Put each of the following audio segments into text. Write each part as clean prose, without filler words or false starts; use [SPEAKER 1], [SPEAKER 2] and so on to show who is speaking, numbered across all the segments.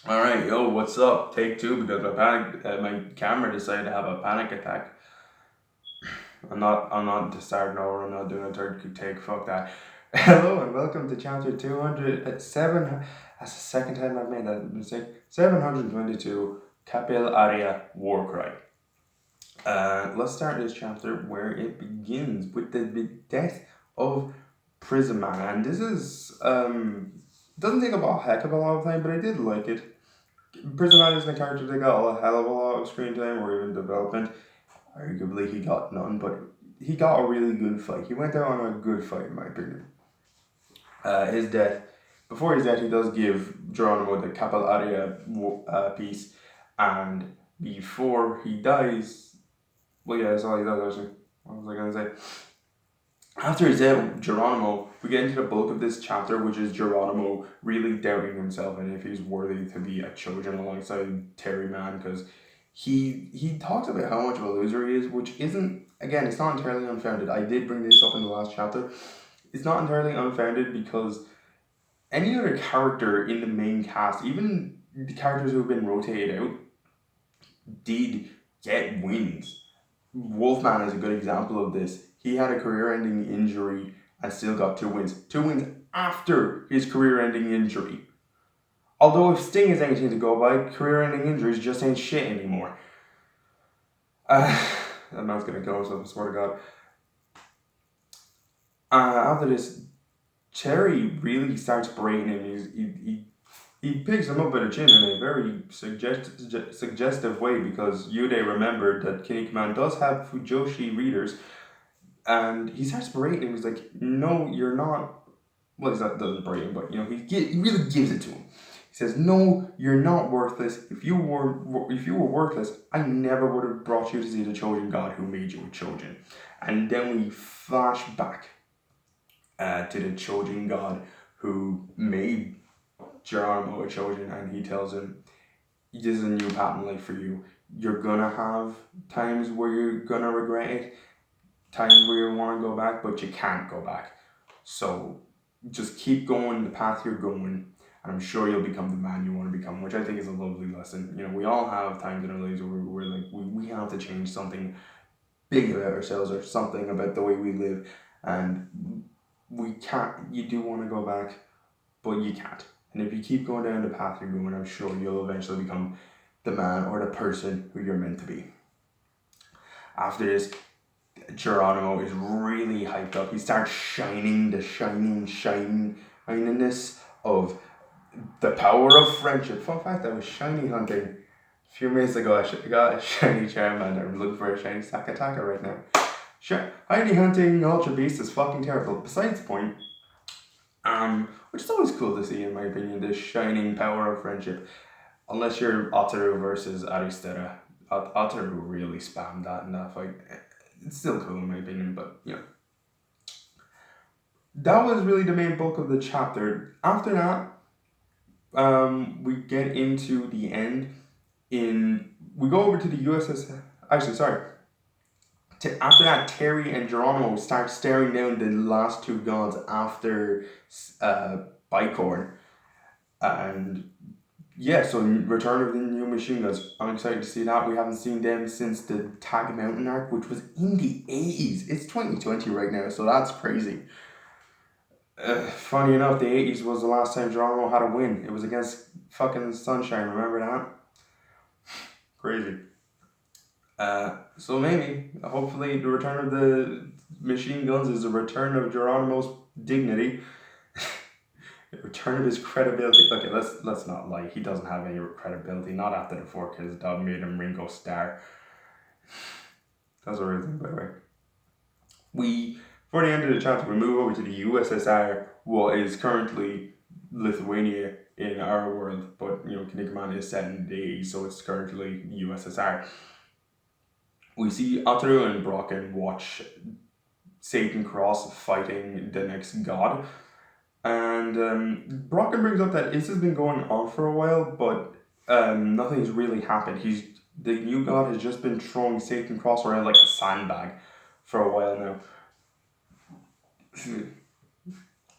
[SPEAKER 1] All right, yo, what's up? Take two because my camera decided to have a panic attack. I'm not starting over. I'm not doing a third take. Fuck that. Hello and welcome to chapter 207. That's the second time I've made that mistake. 722 Capil Aria War Cry. Let's start this chapter where it begins with the death of Prison Man, and this is doesn't take up a heck of a lot of time, but I did like it. Prison Man isn't a character that got a hell of a lot of screen time or even development. Arguably, he got none, but he got a really good fight. He went out on a good fight, in my opinion. His death, before his death, he does give Geronimo the Capel Aria piece, and before he dies, well, yeah, that's all he does, actually. What was I going to say? After his death, Geronimo, we get into the bulk of this chapter, which is Geronimo really doubting himself and if he's worthy to be a Trojan alongside Terry Man, because he talks about how much of a loser he is, which isn't, again, it's not entirely unfounded. I did bring this up in the last chapter. It's not entirely unfounded because any other character in the main cast, even the characters who have been rotated out, did get wins. Wolfman is a good example of this. He had a career-ending injury and still got two wins. Two wins after his career-ending injury. Although if Sting is anything to go by, career-ending injuries just ain't shit anymore. Uh, that man's gonna kill himself, I swear to God. After this, Cherry really starts berating him. He picks him up by the chin in a very suggestive way because Yude remembered that Kinnikuman does have Fujoshi readers, and he starts berating him. He's like, "No, you're not." Well, he's not doesn't berate him, but he really gives it to him. He says, "No, you're not worthless. If you were worthless, I never would have brought you to see the chosen God who made you a chosen." And then we flash back to the chosen God who made Geronimo a chosen, and he tells him, "This is a new pattern life for you. You're gonna have times where you're gonna regret it, times where you want to go back, but you can't go back. So just keep going the path you're going, and I'm sure you'll become the man you want to become," which I think is a lovely lesson. We all have times in our lives where we're like, we have to change something big about ourselves or something about the way we live, and we can't. You do want to go back, but you can't. And if you keep going down the path you're going, I'm sure you'll eventually become the man or the person who you're meant to be. After this, Geronimo is really hyped up. He starts shining the shininess of the power of friendship. Fun fact, I was shiny hunting a few minutes ago. I got a shiny Charmander. I'm looking for a shiny Sakataka right now. Shiny hunting Ultra Beast is fucking terrible. Besides the point, which is always cool to see, in my opinion, this shining power of friendship. Unless you're Otaru versus Aristera. Otaru really spammed that in that fight. It's still cool in my opinion, but that was really the main bulk of the chapter. After that, we get into the end. We go over to the USS. Actually, sorry. After that, Terry and Geronimo start staring down the last two gods after Bicorn, and yeah, so Return of the New Machine Guns. I'm excited to see that. We haven't seen them since the Tag Mountain arc, which was in the 80s. It's 2020 right now, so that's crazy. Funny enough, the 80s was the last time Geronimo had a win. It was against fucking Sunshine, remember that? Crazy. So maybe, hopefully, the return of the machine guns is a return of Geronimo's dignity, a return of his credibility. Okay, let's not lie. He doesn't have any credibility. Not after the fork. His dog made him Ringo Starr. That's a real thing, by the way. For the end of the chapter, we move over to the USSR, what is currently Lithuania in our world, but Kinnikuman is set in the 80s, so it's currently USSR. We see Ataru and Brocken watch Satan Cross fighting the next god, and Brocken brings up that this has been going on for a while, but nothing's really happened. The new god has just been throwing Satan Cross around like a sandbag for a while now.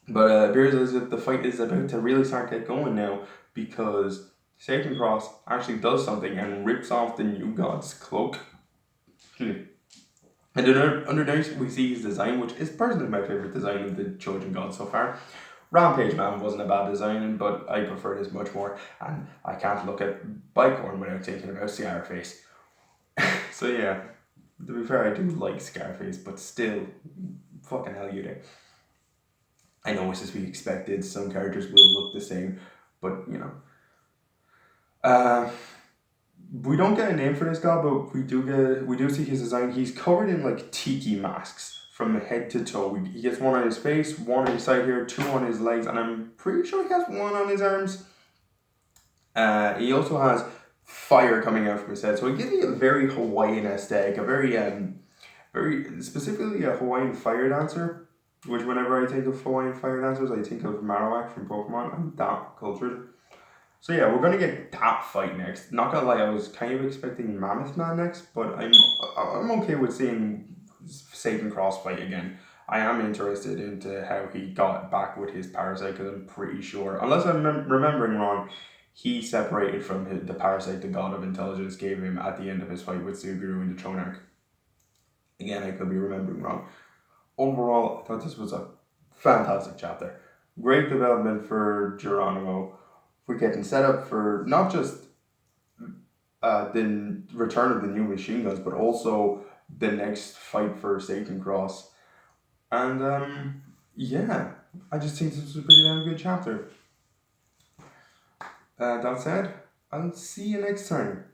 [SPEAKER 1] But it appears as if the fight is about to really start get going now because Satan Cross actually does something and rips off the new god's cloak. And then underneath we see his design, which is personally my favourite design of the Chosen God so far. Rampage Man wasn't a bad design, but I prefer this much more, and I can't look at Bicorn without thinking about Scarface. So yeah, to be fair, I do like Scarface, but still, fucking hell you do. I know it's just to be expected, some characters will look the same, but you know. Uh, we don't get a name for this guy, but we do see his design. He's covered in like tiki masks from head to toe. He gets one on his face, one on his side here, two on his legs, and I'm pretty sure he has one on his arms. He also has fire coming out from his head, so it gives me a very Hawaiian aesthetic, a very specifically a Hawaiian fire dancer. Which whenever I think of Hawaiian fire dancers, I think of Marowak from Pokemon. I'm that cultured. So yeah, we're gonna get that fight next. Not gonna lie, I was kind of expecting Mammoth Man next, but I'm okay with seeing Satan Cross fight again. I am interested into how he got back with his parasite because I'm pretty sure, unless I'm remembering wrong, he separated from the parasite the God of Intelligence gave him at the end of his fight with Suguru in the Throne Arc. Again, I could be remembering wrong. Overall, I thought this was a fantastic chapter. Great development for Geronimo. We're getting set up for not just the return of the new machine guns, but also the next fight for Satan Cross. And yeah, I just think this was a pretty damn good chapter. That said, I'll see you next time.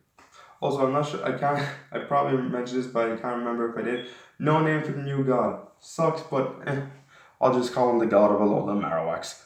[SPEAKER 1] Also, I'm not sure, I probably mentioned this, but I can't remember if I did. No name for the new god. Sucks, but I'll just call him the god of Alola Marowaks.